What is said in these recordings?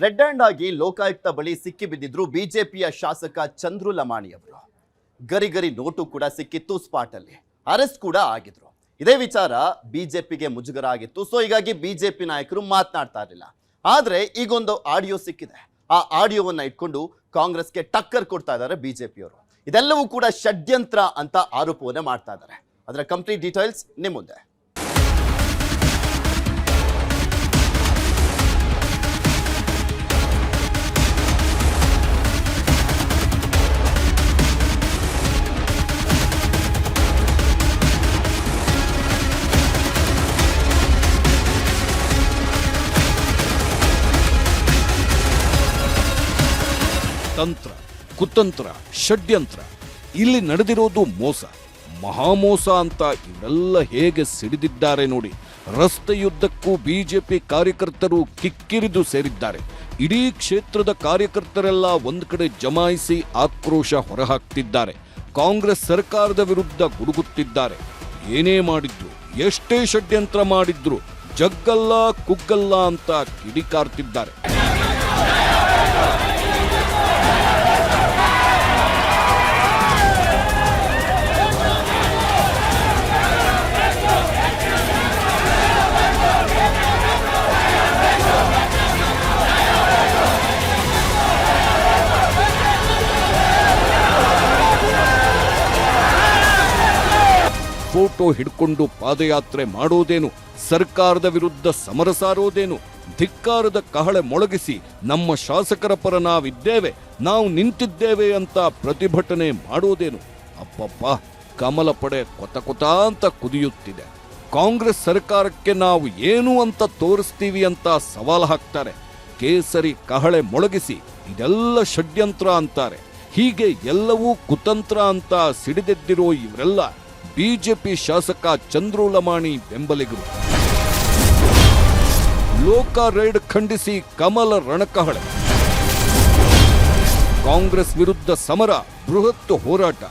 Red hand ಆಗಿ ಲೋಕಾಯುಕ್ತ ಬಳಿ ಸಿಕ್ಕಿ ಬಿದ್ದಿದ್ರು ಬಿಜೆಪಿಯ ಶಾಸಕ ಚಂದ್ರು ಲಮಾಣಿ ಅವರು. ಗರಿ ನೋಟು ಕೂಡ ಸಿಕ್ಕಿತ್ತು, ಸ್ಪಾಟ್ ಅಲ್ಲಿ ಅರೆಸ್ಟ್ ಕೂಡ ಆಗಿದ್ರು. ಇದೇ ವಿಚಾರ ಬಿಜೆಪಿಗೆ ಮುಜುಗರ ಆಗಿತ್ತು. ಸೊ ಹೀಗಾಗಿ ಬಿಜೆಪಿ ನಾಯಕರು ಮಾತನಾಡ್ತಾ ಇರಲಿಲ್ಲ. ಆದ್ರೆ ಈಗೊಂದು ಆಡಿಯೋ ಸಿಕ್ಕಿದೆ. ಆ ಆಡಿಯೋವನ್ನ ಇಟ್ಕೊಂಡು ಕಾಂಗ್ರೆಸ್ಗೆ ಟಕ್ಕರ್ ಕೊಡ್ತಾ ಇದ್ದಾರೆ ಬಿಜೆಪಿಯವರು. ಇದೆಲ್ಲವೂ ಕೂಡ ಷಡ್ಯಂತ್ರ ಅಂತ ಆರೋಪವನ್ನ ಮಾಡ್ತಾ ಇದ್ದಾರೆ. ಅದರ ಕಂಪ್ಲೀಟ್ ಡೀಟೇಲ್ಸ್ ನಿಮ್ಮ ಮುಂದೆ. ತಂತ್ರ, ಕುತಂತ್ರ, ಷಡ್ಯಂತ್ರ, ಇಲ್ಲಿ ನಡೆದಿರೋದು ಮೋಸ, ಮಹಾಮೋಸ ಅಂತ ಇವರೆಲ್ಲ ಹೇಗೆ ಸಿಡಿದಿದ್ದಾರೆ ನೋಡಿ. ರಸ್ತೆಯುದ್ದಕ್ಕೂ ಬಿಜೆಪಿ ಕಾರ್ಯಕರ್ತರು ಕಿಕ್ಕಿರಿದು ಸೇರಿದ್ದಾರೆ. ಇಡೀ ಕ್ಷೇತ್ರದ ಕಾರ್ಯಕರ್ತರೆಲ್ಲ ಒಂದ್ ಕಡೆ ಜಮಾಯಿಸಿ ಆಕ್ರೋಶ ಹೊರಹಾಕ್ತಿದ್ದಾರೆ. ಕಾಂಗ್ರೆಸ್ ಸರ್ಕಾರದ ವಿರುದ್ಧ ಗುಡುಗುತ್ತಿದ್ದಾರೆ. ಏನೇ ಮಾಡಿದ್ರು, ಎಷ್ಟೇ ಷಡ್ಯಂತ್ರ ಮಾಡಿದ್ರು ಜಗ್ಗಲ್ಲ ಕುಗ್ಗಲ್ಲ ಅಂತ ಕಿಡಿಕಾರ್ತಿದ್ದಾರೆ. ಫೋಟೋ ಹಿಡ್ಕೊಂಡು ಪಾದಯಾತ್ರೆ ಮಾಡೋದೇನು, ಸರ್ಕಾರದ ವಿರುದ್ಧ ಸಮರ ಸಾರೋದೇನು, ಧಿಕ್ಕಾರದ ಕಹಳೆ ಮೊಳಗಿಸಿ ನಮ್ಮ ಶಾಸಕರ ಪರ ನಾವಿದ್ದೇವೆ, ನಾವು ನಿಂತಿದ್ದೇವೆ ಅಂತ ಪ್ರತಿಭಟನೆ ಮಾಡೋದೇನು. ಅಪ್ಪಪ್ಪ, ಕಮಲ ಪಡೆ ಕೊತ ಅಂತ ಕುದಿಯುತ್ತಿದೆ. ಕಾಂಗ್ರೆಸ್ ಸರ್ಕಾರಕ್ಕೆ ನಾವು ಏನು ಅಂತ ತೋರಿಸ್ತೀವಿ ಅಂತ ಸವಾಲು ಹಾಕ್ತಾರೆ. ಕೇಸರಿ ಕಹಳೆ ಮೊಳಗಿಸಿ ಇದೆಲ್ಲ ಷಡ್ಯಂತ್ರ ಅಂತಾರೆ. ಹೀಗೆ ಎಲ್ಲವೂ ಕುತಂತ್ರ ಅಂತ ಸಿಡಿದೆದ್ದಿರೋ ಇವರೆಲ್ಲ ಬಿಜೆಪಿ ಶಾಸಕ ಚಂದ್ರು ಲಮಾಣಿ ಬೆಂಬಲಿಗರು. ಲೋಕ ರೈಡ್ ಖಂಡಿಸಿ ಕಮಲ ರಣಕಹಳೆ, ಕಾಂಗ್ರೆಸ್ ವಿರುದ್ಧ ಸಮರ, ಬೃಹತ್ ಹೋರಾಟ.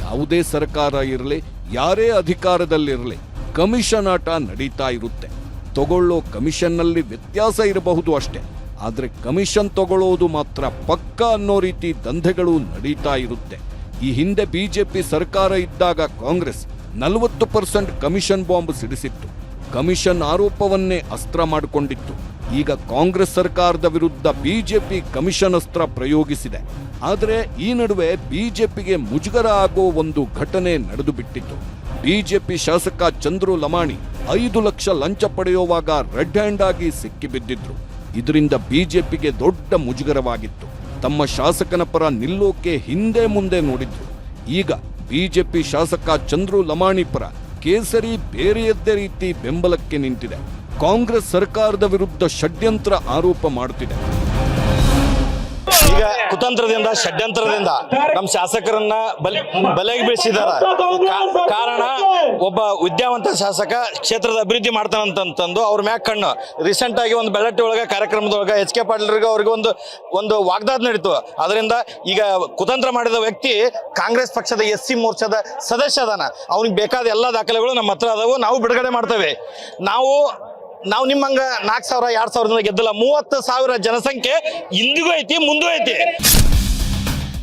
ಯಾವುದೇ ಸರ್ಕಾರ ಇರಲಿ, ಯಾರೇ ಅಧಿಕಾರದಲ್ಲಿರಲಿ, ಕಮಿಷನ್ ಆಟ ನಡೀತಾ ಇರುತ್ತೆ. ತಗೊಳ್ಳೋ ಕಮಿಷನ್ನಲ್ಲಿ ವ್ಯತ್ಯಾಸ ಇರಬಹುದು ಅಷ್ಟೇ, ಆದ್ರೆ ಕಮಿಷನ್ ತಗೊಳ್ಳೋದು ಮಾತ್ರ ಪಕ್ಕ ಅನ್ನೋ ರೀತಿ ದಂಧೆಗಳು ನಡೀತಾ ಇರುತ್ತೆ. ಈ ಹಿಂದೆ ಬಿಜೆಪಿ ಸರ್ಕಾರ ಇದ್ದಾಗ ಕಾಂಗ್ರೆಸ್ 40% ಕಮಿಷನ್ ಬಾಂಬ್ ಸಿಡಿಸಿತ್ತು. ಕಮಿಷನ್ ಆರೋಪವನ್ನೇ ಅಸ್ತ್ರ ಮಾಡಿಕೊಂಡಿತ್ತು. ಈಗ ಕಾಂಗ್ರೆಸ್ ಸರ್ಕಾರದ ವಿರುದ್ಧ ಬಿಜೆಪಿ ಕಮಿಷನ್ ಅಸ್ತ್ರ ಪ್ರಯೋಗಿಸಿದೆ. ಆದರೆ ಈ ನಡುವೆ ಬಿಜೆಪಿಗೆ ಮುಜುಗರ ಆಗೋ ಒಂದು ಘಟನೆ ನಡೆದು ಬಿಟ್ಟಿತ್ತು. ಬಿಜೆಪಿ ಶಾಸಕ ಚಂದ್ರು ಲಮಾಣಿ 5 ಲಕ್ಷ ಲಂಚ ಪಡೆಯುವಾಗ ರೆಡ್ ಹ್ಯಾಂಡ್ ಆಗಿ ಸಿಕ್ಕಿಬಿದ್ದಿದ್ರು. ಇದರಿಂದ ಬಿಜೆಪಿಗೆ ದೊಡ್ಡ ಮುಜುಗರವಾಗಿತ್ತು. ತಮ್ಮ ಶಾಸಕನ ಪರ ನಿಲ್ಲೋಕೆ ಹಿಂದೆ ಮುಂದೆ ನೋಡಿದ್ರು. ಈಗ ಬಿಜೆಪಿ ಶಾಸಕ ಚಂದ್ರು ಲಮಾಣಿ ಪರ ಕೇಸರಿ ಬೇರೆಯದ್ದೇ ರೀತಿ ಬೆಂಬಲಕ್ಕೆ ನಿಂತಿದೆ. ಕಾಂಗ್ರೆಸ್ ಸರ್ಕಾರದ ವಿರುದ್ಧ ಷಡ್ಯಂತ್ರ ಆರೋಪ ಮಾಡುತ್ತಿದೆ. ಈಗ ಕುತಂತ್ರದಿಂದ ಷಡ್ಯಂತ್ರದಿಂದ ನಮ್ಮ ಶಾಸಕರನ್ನ ಬಲೆಗೆ ಬೀಳಿಸಿದಾರ. ಕಾರಣ ಒಬ್ಬ ವಿದ್ಯಾವಂತ ಶಾಸಕ ಕ್ಷೇತ್ರದ ಅಭಿವೃದ್ಧಿ ಮಾಡ್ತಾನಂತಂದು ಅವ್ರ ಮ್ಯಾಕ್ ಕಣ್ಣು. ರೀಸೆಂಟ್ ಆಗಿ ಒಂದು ಬೆಳ್ಳಟ್ಟಿ ಒಳಗ ಕಾರ್ಯಕ್ರಮದೊಳಗ HK ಪಾಟೀಲ್ರಿಗೆ ಅವ್ರಿಗೆ ಒಂದು ವಾಗ್ದಾದ ನಡೀತು. ಅದರಿಂದ ಈಗ ಕುತಂತ್ರ ಮಾಡಿದ ವ್ಯಕ್ತಿ ಕಾಂಗ್ರೆಸ್ ಪಕ್ಷದ SC ಮೋರ್ಚಾದ ಸದಸ್ಯ ಅದಾನ. ಅವ್ನಿಗೆ ಬೇಕಾದ ಎಲ್ಲ ದಾಖಲೆಗಳು ನಮ್ಮ ಹತ್ರ ಅದಾವು. ನಾವು ಬಿಡುಗಡೆ ಮಾಡ್ತೇವೆ. ನಾವು ನಿಮ್ಮಂಗ 4,000 2,000 ಗೆದ್ದಲ್ಲ. 30,000 ಜನಸಂಖ್ಯೆ ಇಂದಿಗೂ ಐತಿ, ಮುಂದೂ ಐತಿ.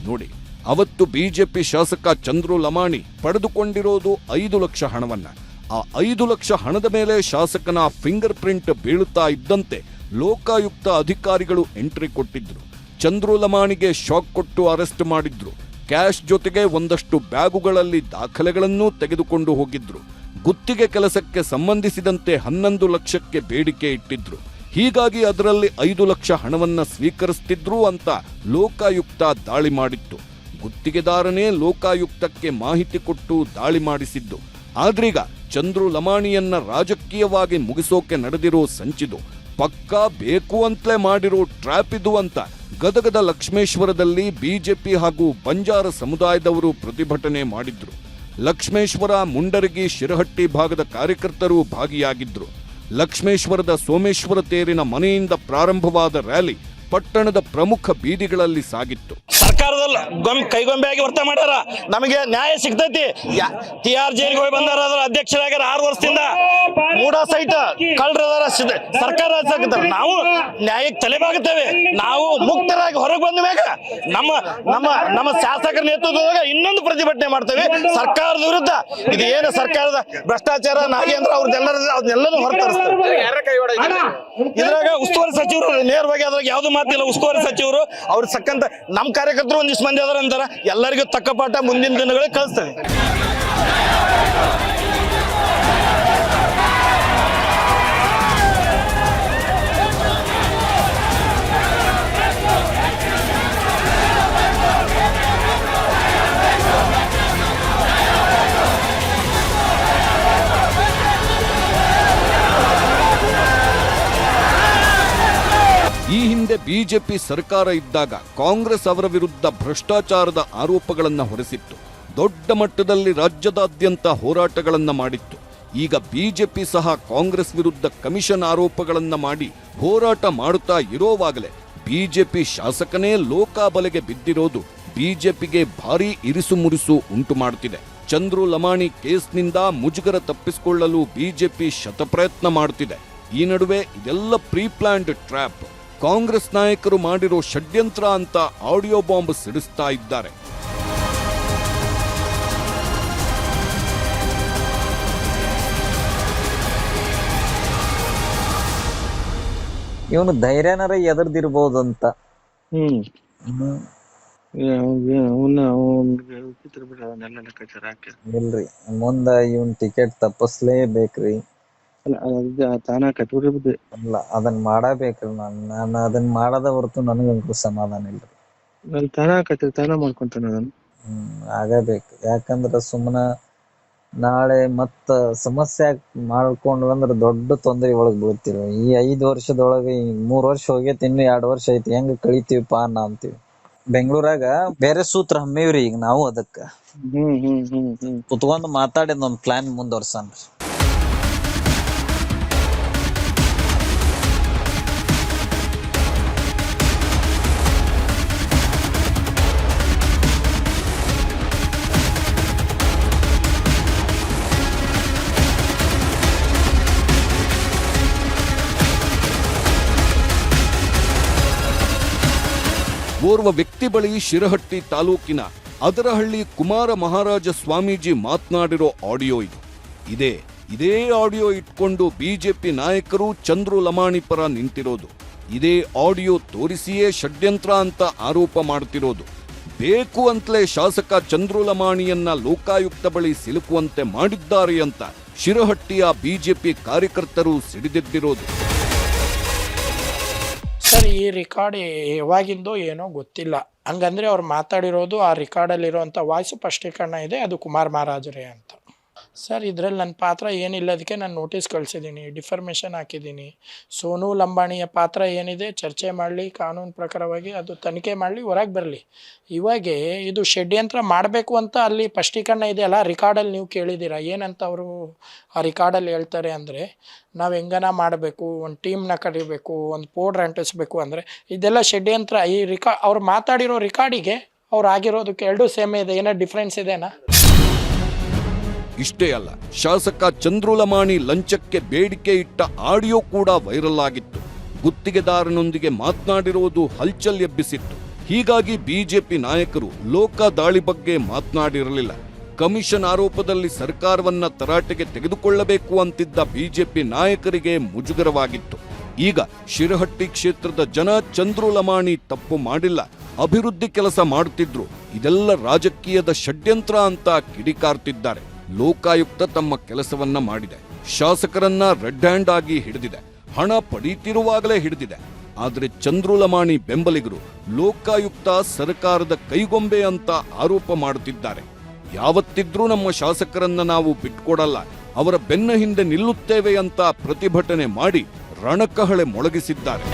ನೋಡಿ, ಅವತ್ತು ಬಿಜೆಪಿ ಶಾಸಕ ಚಂದ್ರು ಲಮಾಣಿ ಪಡೆದುಕೊಂಡಿರೋದು 5 ಲಕ್ಷ ಹಣವನ್ನ. ಆ 5 ಲಕ್ಷ ಹಣದ ಮೇಲೆ ಶಾಸಕನ ಫಿಂಗರ್ ಪ್ರಿಂಟ್ ಬೀಳುತ್ತಾ ಇದ್ದಂತೆ ಲೋಕಾಯುಕ್ತ ಅಧಿಕಾರಿಗಳು ಎಂಟ್ರಿ ಕೊಟ್ಟಿದ್ರು. ಚಂದ್ರು ಲಮಾಣಿಗೆ ಶಾಕ್ ಕೊಟ್ಟು ಅರೆಸ್ಟ್ ಮಾಡಿದ್ರು. ಕ್ಯಾಶ್ ಜೊತೆಗೆ ಒಂದಷ್ಟು ಬ್ಯಾಗುಗಳಲ್ಲಿ ದಾಖಲೆಗಳನ್ನೂ ತೆಗೆದುಕೊಂಡು ಹೋಗಿದ್ರು. ಗುತ್ತಿಗೆ ಕೆಲಸಕ್ಕೆ ಸಂಬಂಧಿಸಿದಂತೆ 11 ಲಕ್ಷಕ್ಕೆ ಬೇಡಿಕೆ ಇಟ್ಟಿದ್ರು. ಹೀಗಾಗಿ ಅದರಲ್ಲಿ 5 ಲಕ್ಷ ಹಣವನ್ನ ಸ್ವೀಕರಿಸುತ್ತಿದ್ರು ಅಂತ ಲೋಕಾಯುಕ್ತ ದಾಳಿ ಮಾಡಿತ್ತು. ಗುತ್ತಿಗೆದಾರನೇ ಲೋಕಾಯುಕ್ತಕ್ಕೆ ಮಾಹಿತಿ ಕೊಟ್ಟು ದಾಳಿ ಮಾಡಿಸಿದ್ದು. ಆದ್ರೀಗ ಚಂದ್ರು ಲಮಾಣಿಯನ್ನ ರಾಜಕೀಯವಾಗಿ ಮುಗಿಸೋಕೆ ನಡೆದಿರೋ ಸಂಚಿದು, ಪಕ್ಕಾ ಬೇಕು ಅಂತಲೇ ಮಾಡಿರೋ ಟ್ರ್ಯಾಪ್ ಇದು ಅಂತ ಗದಗದ ಲಕ್ಷ್ಮೇಶ್ವರದಲ್ಲಿ ಬಿಜೆಪಿ ಹಾಗೂ ಬಂಜಾರ ಸಮುದಾಯದವರು ಪ್ರತಿಭಟನೆ ಮಾಡಿದ್ರು. ಲಕ್ಷ್ಮೇಶ್ವರ, ಮುಂಡರಗಿ, ಶಿರಹಟ್ಟಿ ಭಾಗದ ಕಾರ್ಯಕರ್ತರು ಭಾಗಿಯಾಗಿದ್ರು. ಲಕ್ಷ್ಮೇಶ್ವರದ ಸೋಮೇಶ್ವರ ತೇರಿನ ಮನೆಯಿಂದ ಪ್ರಾರಂಭವಾದ ರ್ಯಾಲಿ ಪಟ್ಟಣದ ಪ್ರಮುಖ ಬೀದಿಗಳಲ್ಲಿ ಸಾಗಿತ್ತು. ಸರ್ಕಾರದಲ್ಲಿ ಕೈಗೊಂಬೆಯಾಗಿ ವರ್ತನೆ ಮಾಡ್ಯಾರ. ನಮಗೆ ನ್ಯಾಯ ಸಿಗ್ತೈತಿ. ತಿಹಾರ್ ಜೈಲಿಗೆ ಹೋಗಿ ಬಂದಾರ, ಅದರ ಅಧ್ಯಕ್ಷರಾಗ್ಯಾರ 6 ವರ್ಷದಿಂದ. ಮೂಡ ಸಹಿತ ಕಳ್ಳರದಾರ, ಸರ್ಕಾರ ನಾವು ನ್ಯಾಯಕ್ಕೆ ತಲೆಬಾಗುತ್ತೇವೆ. ನಾವು ಮುಕ್ತರಾಗಿ ಹೊರಗೆ ಬಂದ ಮ್ಯಾಗ ನಮ್ಮ ಶಾಸಕರ ನೇತೃತ್ವದಾಗ ಇನ್ನೊಂದು ಪ್ರತಿಭಟನೆ ಮಾಡ್ತೇವೆ ಸರ್ಕಾರದ ವಿರುದ್ಧ. ಇದು ಏನು ಸರ್ಕಾರದ ಭ್ರಷ್ಟಾಚಾರ ನಾಗೇಂದ್ರ ಅವ್ರದ್ದೆಲ್ಲರೂ ಹೊರತರಿಸ್ತಾರೆ. ಇದ್ರಾಗ ಉಸ್ತುವಾರಿ ಸಚಿವರು ನೇರವಾಗಿ ಅದ್ರಾಗ ಯಾವ್ದು ಮಾತಿಲ್ಲ. ಉಸ್ತುವಾರಿ ಸಚಿವರು ಅವ್ರ ಸಕ್ಕಂತ ನಮ್ಮ ಕಾರ್ಯಕರ್ತರು ಒಂದಿಷ್ಟು ಮಂದಿ ಅದಾರ ಅಂತಾರ. ಎಲ್ಲರಿಗೂ ತಕ್ಕ ಪಾಠ ಮುಂದಿನ ದಿನಗಳಿಗೆ ಕಳಿಸ್ತೇವೆ. ಈ ಹಿಂದೆ ಬಿಜೆಪಿ ಸರ್ಕಾರ ಇದ್ದಾಗ ಕಾಂಗ್ರೆಸ್ ಅವರ ವಿರುದ್ಧ ಭ್ರಷ್ಟಾಚಾರದ ಆರೋಪಗಳನ್ನು ಹೊರಿಸಿತ್ತು. ದೊಡ್ಡ ಮಟ್ಟದಲ್ಲಿ ರಾಜ್ಯದಾದ್ಯಂತ ಹೋರಾಟಗಳನ್ನ ಮಾಡಿತ್ತು. ಈಗ ಬಿಜೆಪಿ ಸಹ ಕಾಂಗ್ರೆಸ್ ವಿರುದ್ಧ ಕಮಿಷನ್ ಆರೋಪಗಳನ್ನ ಮಾಡಿ ಹೋರಾಟ ಮಾಡುತ್ತಾ ಇರೋವಾಗಲೇ ಬಿಜೆಪಿ ಶಾಸಕನೇ ಲೋಕಾಬಲೆಗೆ ಬಿದ್ದಿರೋದು ಬಿಜೆಪಿಗೆ ಭಾರೀ ಇರಿಸು ಮುರಿಸು ಉಂಟು ಮಾಡುತ್ತಿದೆ. ಚಂದ್ರು ಲಮಾಣಿ ಕೇಸ್ನಿಂದ ಮುಜುಗರ ತಪ್ಪಿಸಿಕೊಳ್ಳಲು ಬಿಜೆಪಿ ಶತಪ್ರಯತ್ನ ಮಾಡುತ್ತಿದೆ. ಈ ನಡುವೆ ಇದೆಲ್ಲ ಪ್ರೀ ಪ್ಲಾನ್ಡ್ ಟ್ರ್ಯಾಪ್, ಕಾಂಗ್ರೆಸ್ ನಾಯಕರು ಮಾಡಿರೋ ಷಡ್ಯಂತ್ರ ಅಂತ ಆಡಿಯೋ ಬಾಂಬ್ ಸಿಡಿಸ್ತಾ ಇದ್ದಾರೆ. ಇವನು ಧೈರ್ಯನಾರ ಎದರ್ದಿರ್ಬೋದಂತ. ಇಲ್ರಿ, ಮುಂದ ಇವನ್ ಟಿಕೆಟ್ ತಪ್ಪಿಸ್ಲೇಬೇಕ್ರಿ. ಅಲ್ಲ, ಅದನ್ನ ಮಾಡಬೇಕ್ರಿ. ನಾನು ಅದನ್ನ ಮಾಡದ ಹೊರತು ನನಗಂತೂ ಸಮಾಧಾನ ಇಲ್ರಿ. ಆಗಬೇಕು. ಯಾಕಂದ್ರ ಸುಮ್ಮನ ನಾಳೆ ಮತ್ತ ಸಮಸ್ಯೆ ಮಾಡ್ಕೊಂಡು ಅಂದ್ರೆ ದೊಡ್ಡ ತೊಂದರೆ ಒಳಗ್ ಬೀಳ್ತೀವಿ. ಈ 5 ವರ್ಷದೊಳಗೆ 3 ವರ್ಷ ಹೋಗೈತಿ, ಇನ್ನು 2 ವರ್ಷ ಐತಿ, ಹೆಂಗ್ ಕಳಿತೀವಿಪಾ ಅಂತೀವಿ. ಬೆಂಗಳೂರಾಗ ಬೇರೆ ಸೂತ್ರ ಹಮ್ಮಿವ್ರಿ. ಈಗ ನಾವು ಅದಕ್ಕ ಕುತ್ಕೊಂಡ್ ಮಾತಾಡಿದ್ ಒಂದ್ ಪ್ಲಾನ್ ಮುಂದುವರ್ಸನ್ರಿ. ಓರ್ವ ವ್ಯಕ್ತಿ ಬಳಿ ಶಿರಹಟ್ಟಿ ತಾಲೂಕಿನ ಅದರಹಳ್ಳಿ ಕುಮಾರ ಮಹಾರಾಜ ಸ್ವಾಮೀಜಿ ಮಾತನಾಡಿರೋ ಆಡಿಯೋ ಇದು. ಇದೇ ಆಡಿಯೋ ಇಟ್ಕೊಂಡು ಬಿಜೆಪಿ ನಾಯಕರು ಚಂದ್ರು ಲಮಾಣಿ ಪರ ನಿಂತಿರೋದು. ಇದೇ ಆಡಿಯೋ ತೋರಿಸಿಯೇ ಷಡ್ಯಂತ್ರ ಅಂತ ಆರೋಪ ಮಾಡ್ತಿರೋದು. ಬೇಕು ಅಂತಲೇ ಶಾಸಕ ಚಂದ್ರು ಲಮಾಣಿಯನ್ನ ಲೋಕಾಯುಕ್ತ ಬಳಿ ಸಿಲುಕುವಂತೆ ಮಾಡಿದ್ದಾರೆ ಅಂತ ಶಿರಹಟ್ಟಿಯ ಬಿಜೆಪಿ ಕಾರ್ಯಕರ್ತರು ಸಿಡಿದೆದ್ದಿರೋದು. ಸರ್, ಈ ರೆಕಾರ್ಡ್ ಯಾವಾಗಿಂದೋ ಏನೋ ಗೊತ್ತಿಲ್ಲ. ಹಂಗಂದ್ರೆ ಅವ್ರು ಮಾತಾಡಿರೋದು ಆ ರೆಕಾರ್ಡಲ್ಲಿರೋಂಥ ವಾಯ್ಸ್ ಸ್ಪಷ್ಟೀಕರಣ ಇದೆ, ಅದು ಕುಮಾರ್ ಮಹಾರಾಜರೇ ಅಂತ. ಸರ್, ಇದರಲ್ಲಿ ನನ್ನ ಪಾತ್ರ ಏನಿಲ್ಲದಕ್ಕೆ ನಾನು ನೋಟಿಸ್ ಕಳಿಸಿದ್ದೀನಿ, ಡಿಫರ್ಮೇಷನ್ ಹಾಕಿದ್ದೀನಿ. ಸೋನು ಲಂಬಾಣಿಯ ಪಾತ್ರ ಏನಿದೆ ಚರ್ಚೆ ಮಾಡಲಿ, ಕಾನೂನು ಪ್ರಕಾರವಾಗಿ ಅದು ತನಿಖೆ ಮಾಡಲಿ, ಹೊರಗೆ ಬರಲಿ. ಇವಾಗ ಇದು ಷಡ್ಯಂತ್ರ ಮಾಡಬೇಕು ಅಂತ ಅಲ್ಲಿ ಸ್ಪಷ್ಟೀಕರಣ ಇದೆಯಲ್ಲ, ರೆಕಾರ್ಡಲ್ಲಿ ನೀವು ಕೇಳಿದ್ದೀರಾ ಏನಂತ ಅವರು ಆ ರೆಕಾರ್ಡಲ್ಲಿ ಹೇಳ್ತಾರೆ ಅಂದರೆ, ನಾವು ಹೆಂಗನ ಮಾಡಬೇಕು, ಒಂದು ಟೀಮ್ನ ಕರಿಬೇಕು, ಒಂದು ಪೌಡ್ರ್ ಅಂಟಿಸ್ಬೇಕು ಅಂದರೆ ಇದೆಲ್ಲ ಷಡ್ಯಂತ್ರ. ಈ ಅವ್ರು ಮಾತಾಡಿರೋ ರೆಕಾರ್ಡಿಗೆ ಅವ್ರು ಆಗಿರೋದಕ್ಕೆ 2 ಸೇಮ್ ಇದೆ, ಏನೋ ಡಿಫ್ರೆನ್ಸ್ ಇದೆನಾ? ಇಷ್ಟೇ ಅಲ್ಲ, ಶಾಸಕ ಚಂದ್ರು ಲಮಾಣಿ ಲಂಚಕ್ಕೆ ಬೇಡಿಕೆ ಇಟ್ಟ ಆಡಿಯೋ ಕೂಡ ವೈರಲ್ ಆಗಿತ್ತು. ಗುತ್ತಿಗೆದಾರನೊಂದಿಗೆ ಮಾತನಾಡಿರುವುದು ಹಲ್ಚಲ್ ಎಬ್ಬಿಸಿತ್ತು. ಹೀಗಾಗಿ ಬಿಜೆಪಿ ನಾಯಕರು ಲೋಕ ದಾಳಿ ಬಗ್ಗೆ ಮಾತನಾಡಿರಲಿಲ್ಲ. ಕಮಿಷನ್ ಆರೋಪದಲ್ಲಿ ಸರ್ಕಾರವನ್ನ ತರಾಟೆಗೆ ತೆಗೆದುಕೊಳ್ಳಬೇಕು ಅಂತಿದ್ದ ಬಿಜೆಪಿ ನಾಯಕರಿಗೆ ಮುಜುಗರವಾಗಿತ್ತು. ಈಗ ಶಿರಹಟ್ಟಿ ಕ್ಷೇತ್ರದ ಜನ ಚಂದ್ರು ಲಮಾಣಿ ತಪ್ಪು ಮಾಡಿಲ್ಲ, ಅಭಿವೃದ್ಧಿ ಕೆಲಸ ಮಾಡುತ್ತಿದ್ರು, ಇದೆಲ್ಲ ರಾಜಕೀಯದ ಷಡ್ಯಂತ್ರ ಅಂತ ಕಿಡಿಕಾರ್ತಿದ್ದಾರೆ. ಲೋಕಾಯುಕ್ತ ತಮ್ಮ ಕೆಲಸವನ್ನ ಮಾಡಿದೆ, ಶಾಸಕರನ್ನ ರೆಡ್ ಹ್ಯಾಂಡ್ ಆಗಿ ಹಿಡಿದಿದೆ, ಹಣ ಪಡೀತಿರುವಾಗಲೇ ಹಿಡಿದಿದೆ. ಆದರೆ ಚಂದ್ರು ಲಮಾಣಿ ಬೆಂಬಲಿಗರು ಲೋಕಾಯುಕ್ತ ಸರ್ಕಾರದ ಕೈಗೊಂಬೆ ಅಂತ ಆರೋಪ ಮಾಡುತ್ತಿದ್ದಾರೆ. ಯಾವತ್ತಿದ್ರೂ ನಮ್ಮ ಶಾಸಕರನ್ನ ನಾವು ಬಿಟ್ಕೊಡಲ್ಲ, ಅವರ ಬೆನ್ನ ಹಿಂದೆ ನಿಲ್ಲುತ್ತೇವೆ ಅಂತ ಪ್ರತಿಭಟನೆ ಮಾಡಿ ರಣಕಹಳೆ ಮೊಳಗಿಸಿದ್ದಾರೆ.